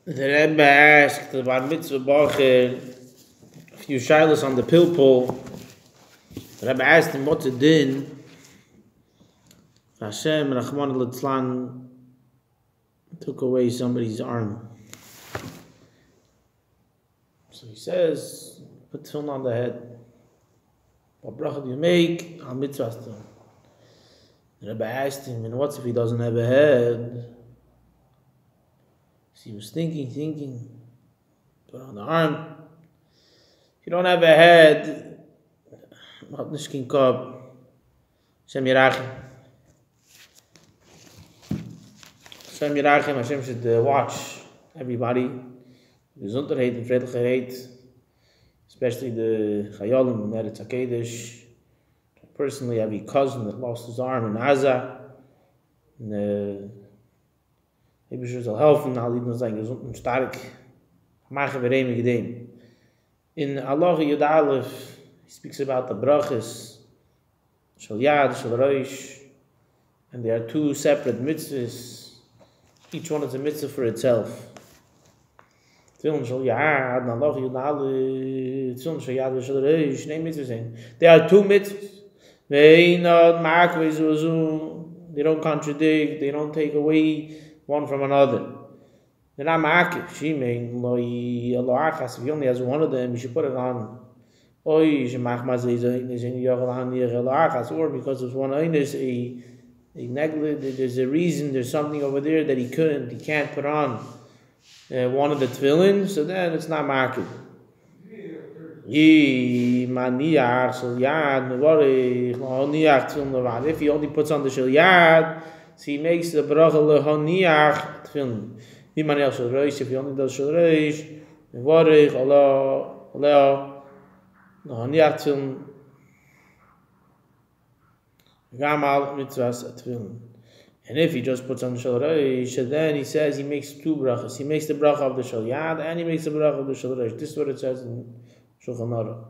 The Rebbe asked the Bar Mitzvah Bacher a few shilas on the pilpul. The Rebbe asked him what's the din. Hashem Rachman Litzlan took away somebody's arm. So he says, put tefillin on the head. What bracha do you make? Al mitzvah. The Rebbe asked him, and what if he doesn't have a head? So he was thinking, put on the arm. If you don't have a head, Nishkin Kob, Hashem Yerachim. Hashem Yerachim, Hashem should watch everybody. Gesundheit and Friedlichkeit, especially the Chayolim and Eretz. Personally, I have a cousin that lost his arm in Gaza. And maybe she will help him. I'll leave him saying, gesund and stark. In Allah Yud Aleph, he speaks about the brachas, Shal Yad, Shal Roish, and there are two separate mitzvahs. Each one is a mitzvah for itself. Tefillin Shal Yad, Allah Yud Aleph, Tefillin Shal Yad, Shal Roish, name mitzvahs. There are two mitzvahs. They don't contradict, they don't take away one from another. They're not ma'akiv. If he only has one of them, you should put it on. Or because there's one there's a neglect, there's a reason, there's something over there that he can't put on one of the tefillin, so then it's not ma'akiv. If he only puts on the shel yad, so he makes the bracha lehoniach tefillin. If he only does shel reish, mevorich Allah lehoniach tefillin. Gamal mitzvahs tefillin. And if he just puts on shel reish, then he says he makes two brachas. He makes the bracha of the shel yad and he makes the bracha of the shel reish. This is what it says in Shulchan Aruch.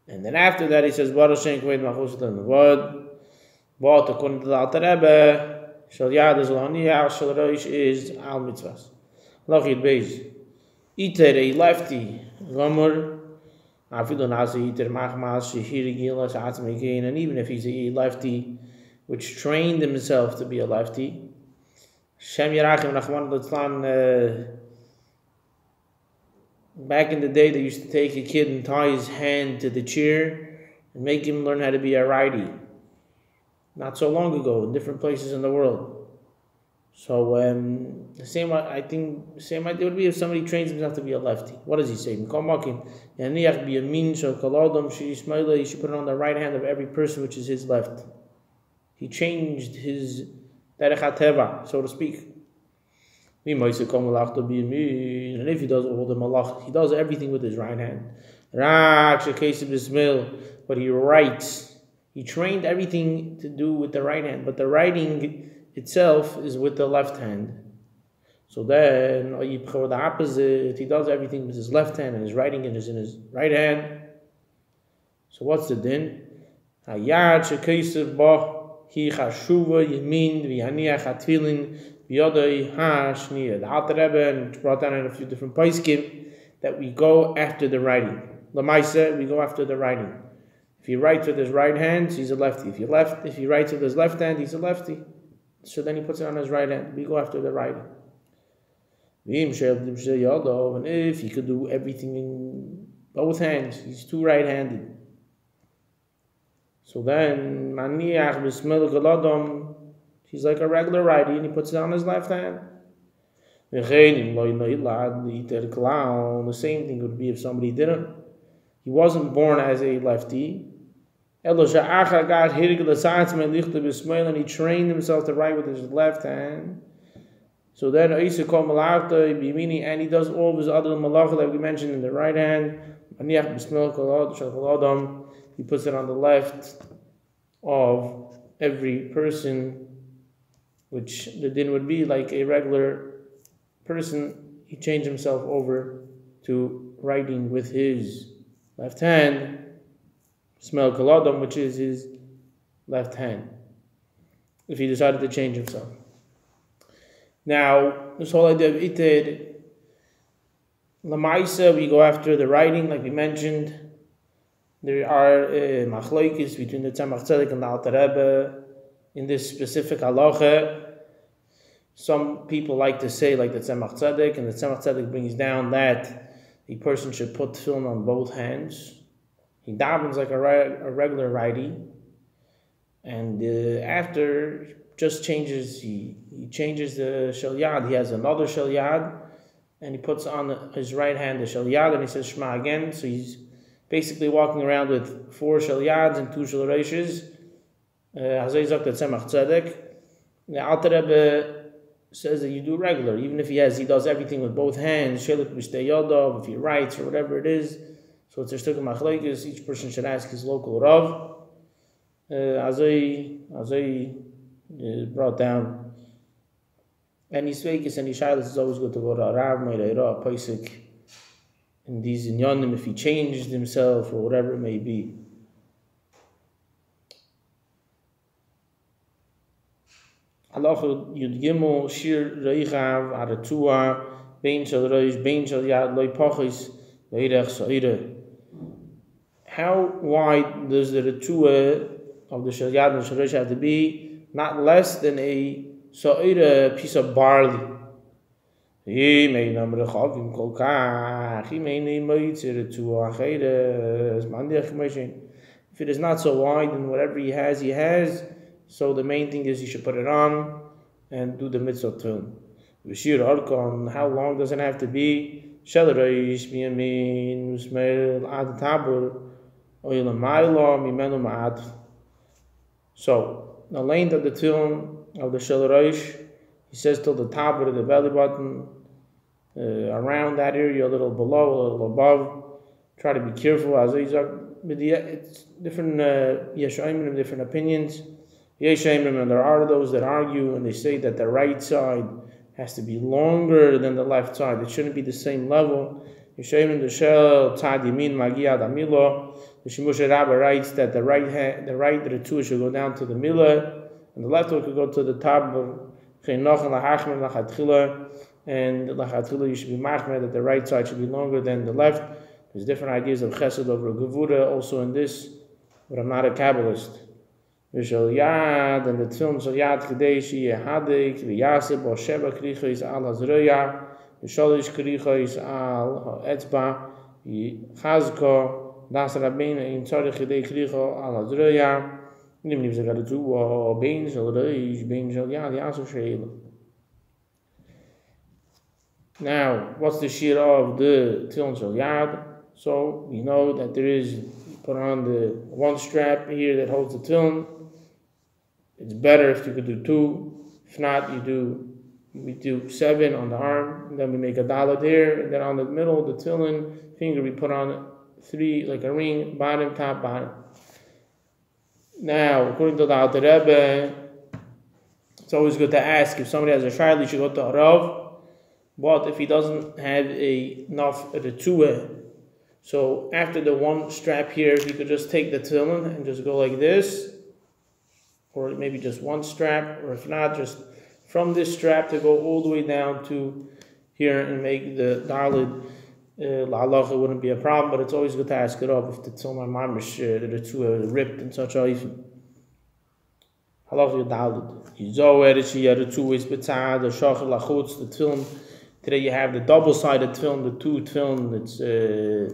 And then after that he says, what according to the Alter Rebbe, Shal Yad is L'Haniyah, Shal Roish is Al Mitzvahs. Lachid Beis. Iter a lefty, Gomer, Afidon Asi Iter Machmas, Shehiri Gilas, Atzmekein, and even if he's a lefty, which trained himself to be a lefty, Shem Yerachim Rachman Litzlan, back in the day, they used to take a kid and tie his hand to the chair and make him learn how to be a righty. Not so long ago, in different places in the world. So the same idea would be if somebody trains himself to be a lefty. What does he say? He should put it on the right hand of every person, which is his left. He changed his derech hateva, so to speak. And if he does all the melacha, he does everything with his right hand. But he writes. He trained everything to do with the right hand, but the writing itself is with the left hand. So then, the opposite, he does everything with his left hand and his writing is in his right hand. So what's the din? The Alter Rebbe brought down in a few different pskim that we go after the writing. Lamaisa, we go after the writing. If he writes with his right hand, he's a lefty. If he writes with his left hand, he's a lefty. So then he puts it on his right hand. We go after the writing. And if he could do everything in both hands, he's two right-handed. So then, he's like a regular righty, and he puts it on his left hand. The same thing would be if somebody didn't. He wasn't born as a lefty. And he trained himself to write with his left hand. So then, and he does all of his other melacha that we mentioned in the right hand. He puts it on the left of every person, which the din would be like a regular person. He changed himself over to writing with his left hand, smell kaladam, which is his left hand, if he decided to change himself. Now, this whole idea of ited Lamaisa, we go after the writing, like we mentioned. There are machlokes between the Tzemach Tzedek and the Alter Rebbe in this specific halacha. Some people like to say, like the Tzemach Tzedek, and the Tzemach Tzedek brings down that a person should put tefillin on both hands. He davens like a regular righty, and after just changes, he changes the shel yad. He has another shel yad, and he puts on his right hand the shel yad, and he says Shema again. So he's basically walking around with 4 shel yads and 2 shel reishes. Hazay zok the Tzemach Tzedek. The Alter Rebbe says that you do regular, even if he does everything with both hands. Shelik b'shtei yadav, if he writes or whatever it is. So it's a shtuk of machlokes. Each person should ask his local rav. Hazay brought down. Any sveikis, any shilas is always good to go to a rav, meirayra, paisik. In these inyanim, if he changed himself or whatever it may be. Halacha Yud Gimel Shir Rוחב Hartzua Bein Shel Reish Bein Shel Yad Lo Pachis Leirech Sa'ira. How wide does the Retzua of the Shel Yad and Shel Reish have to be? Not less than a Sa'ira piece of barley. If it is not so wide, then whatever he has. So the main thing is you should put it on and do the mitzvah tefillin. How long does it have to be? So the length of the tefillin of the shel reish, he says till the top of the belly button, around that area, a little below, a little above. Try to be careful. It's different yeshayim, different opinions. And there are those that argue and they say that the right side has to be longer than the left side. It shouldn't be the same level. The Shemusha Rabba writes that the right Retzua should go down to the milah, and the left one could go to the top. And the lechatchila you should be machmer that the right side should be longer than the left. There's different ideas of chesed over gevura also in this, but I'm not a Kabbalist. V'shel yad, and the tefillin shel yad kedei sheyeh hadik v'yaseh bo sheba krichos al hazroya v'sholish krichos al ha'etzba v'chazko das rabbeinu in tzarich kedei kricho al hazroya nimni v'zagarutu bein shel reish bein shel yad yaseh she'ela. Now, what's the shear of the tefillin shel yad? So we know that there is, you put on the one strap here that holds the tefillin. It's better if you could do 2. If not, we do 7 on the arm, and then we make a dalet here, and then on the middle, the tefillin finger, we put on 3 like a ring, bottom, top, bottom. Now, according to the Alter Rebbe, it's always good to ask if somebody has a shayla, you should go to a rav. But if he doesn't have enough retzua, so after the one strap here, he could just take the tefillin and just go like this, or maybe just one strap, or if not, just from this strap to go all the way down to here and make the dalet. La'alacha wouldn't be a problem, but it's always good to ask it up if the tefillin are mamish, the retzua ripped in such a way. Halacha dalet. Yizoh erishi retzua is betzad, the shachar לחוץ, the tefillin. Today you have the double-sided tefillin, the 2 tefillin, it's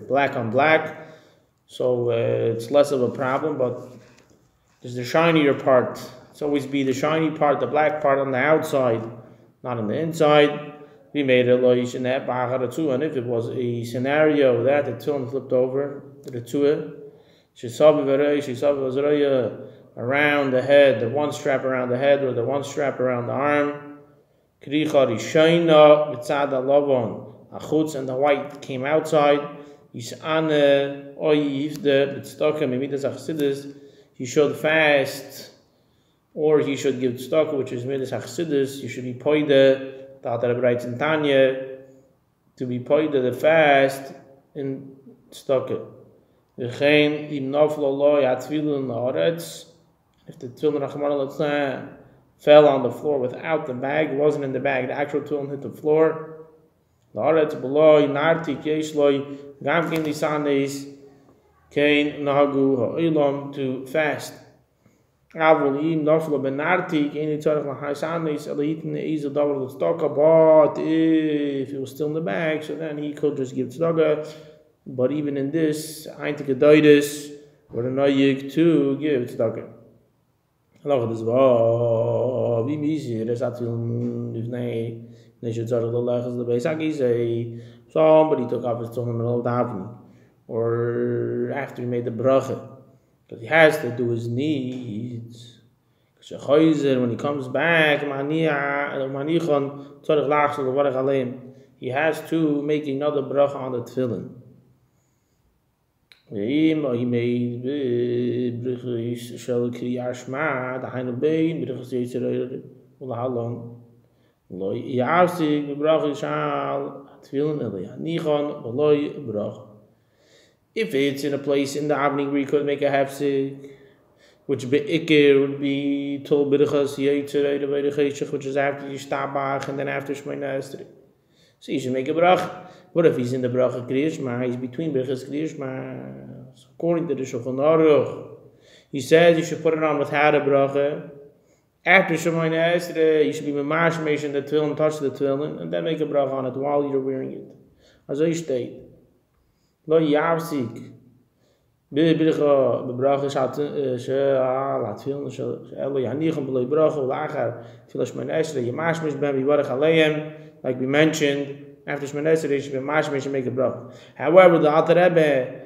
black on black, so it's less of a problem, but there's the shinier part. It's always be the shiny part, the black part on the outside, not on the inside. We made a loish in that ba'acharatzu, and if it was a scenario that the tefillin flipped over, the retzua, around the head, the one strap around the head, or the one strap around the arm, Kricha Rishayna Mitzad Alavon Achutz, and the white came outside. Yisane Oyiv the Tzedakah Mimidas Achsidus. He should fast, or he should give tzedakah, which is Midas Achsidus. You should be poide. The Alter Rebbe writes in Tanya to be poide the fast in tzedakah. V'chein im nafla lo yatfilin la'aretz. If the tefillin Rachmana fell on the floor without the bag, it wasn't in the bag, the actual tefillin hit the floor, L'haaretz b'loi nartik yesh loi gam kin lisanes kein nagu ha'olam to fast. Avol im nafla benartik any tzarich l'chaisanes elitin ezel davar l'tzedakah. But if he was still in the bag, so then he could just give tzedakah. But even in this, eintige doides or the noyig to give tzedakah. Lachot is wie misir es atfilin ifnei should tzarich lelechas lebeit הכסא. Somebody took off his tefillin in the middle of davening, or after he made the bracha, because he has to do his needs. When he comes back, he has to make another bracha on the tefillin. He made if it's in a place in the evening where you could make a hefsek, which be'ikir would be tol b'rechas yetzirah, which is after Yishtabach and then after Shemona Esrei. So you should make a bracha. What if he's in the bracha Kriyashma? He's between brachas Kriyashma. So according to the Shulchan Aruch, he says you should put it on without a bracha. After Shemona Esrei, you should be mamash in the tefillin, touch the tefillin, and then make a bracha on it while you're wearing it. As I state, lo yavsik b'bracha she'al tefillin she'elo yanichem b'lo bracha u'lachar tefillah Shemona Esrei yamashmish ben v'yivarech aleim, like we mentioned. After Shemona Esrei, you should be mashmish and make a bracha. However, the Alter Rebbe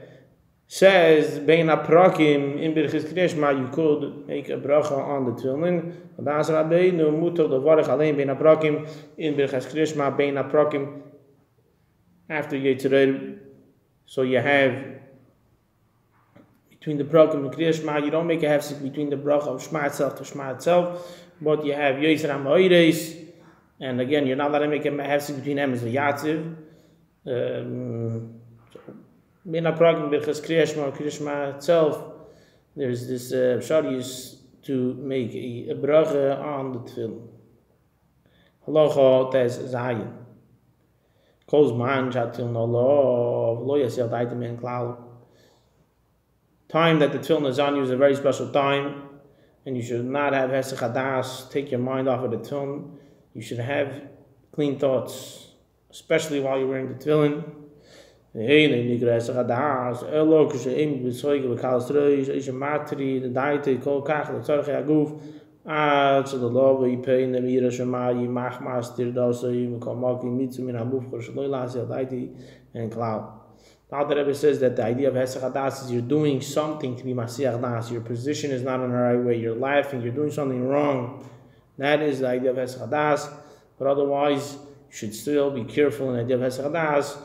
says bein aprakim in birchis kriyashma you could make a bracha on the tefillin. Das rabbeinu mutar levarech aleim bein aprakim in birchis kriyashma bein aprakim after Yetzirah. So you have between the bracha and kriyashma, you don't make a hefsek between the bracha of Shema itself to Shema itself, but you have Yisra Ma'ires, and again you're not allowed to make a hefsek between them as a yatziv. In a program birchas kriyashma itself, there's this sharius to make a bracha on the tefillin. Halacha tes zayin. Kol zman shatil no lo yasel daitim en klal. Time that the tefillin is on you is a very special time, and you should not have hesech hadas, take your mind off of the tefillin. You should have clean thoughts, especially while you're wearing the tefillin. The Alter Rebbe says that the idea of hesech hadas is you're doing something to be masiach das. Your position is not in the right way. You're laughing. You're doing something wrong. That is the idea of hesech hadas. But otherwise, you should still be careful in the idea of hesech hadas.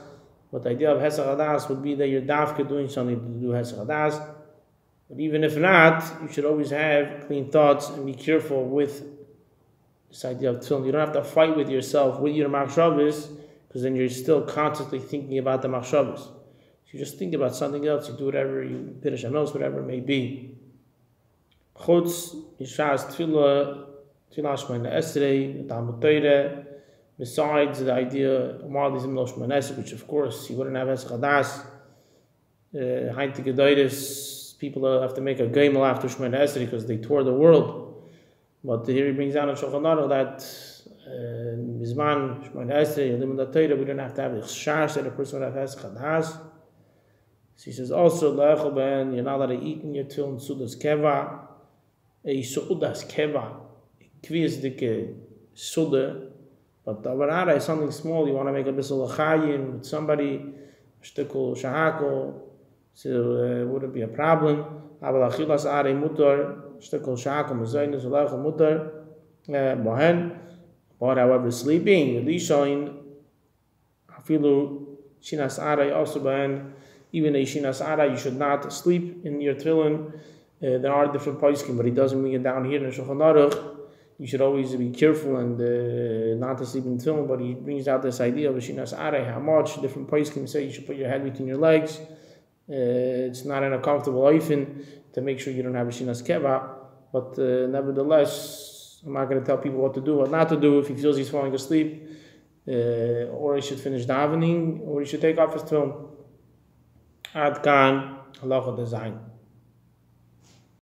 But the idea of hesech hadas would be that you're dafka doing something to do hesech hadas. But even if not, you should always have clean thoughts and be careful with this idea of tefillin. You don't have to fight with yourself, with your machshavos, because then you're still constantly thinking about the machshavos. So you just think about something else. You do whatever, you finish a nose, whatever it may be. Chutz, Yishas, Tefillah, Shemona Esrei, Talmud Torah. Besides the idea of which of course you wouldn't have hesech hadas, people have to make a gomel after Shemona Esrei because they tour the world. But here he brings down in Shulchan Aruch that Bizman Shemona Esrei, Limud Torah, we don't have to have the chash that a person would have hesech hadas. So he says also you're not allowed to eat in your tefillin sudas keva, a sudas keva, kvizdike suda. But the avarara is something small. You want to make a bissel l'chayim with somebody, shtikul shahakol, so it wouldn't be a problem. Aval achilas arei mutar, shtikul shahakol mezaynis lelechel mutar bohen. But however, sleeping, lishoin, afilu shinas arei also bohen. Even a shinas arei, you should not sleep in your tefillin. There are different pskim, but he doesn't bring it down here in Shulchan Aruch. You should always be careful and not to sleep in tefillin, but he brings out this idea of a shinas arei, how much different pskim say you should put your head between your legs. It's not in a comfortable oifen to make sure you don't have a shinas keva, but nevertheless, I'm not going to tell people what to do, what not to do. If he feels he's falling asleep, or he should finish davening, or he should take off his tefillin. Adkan, halacha design.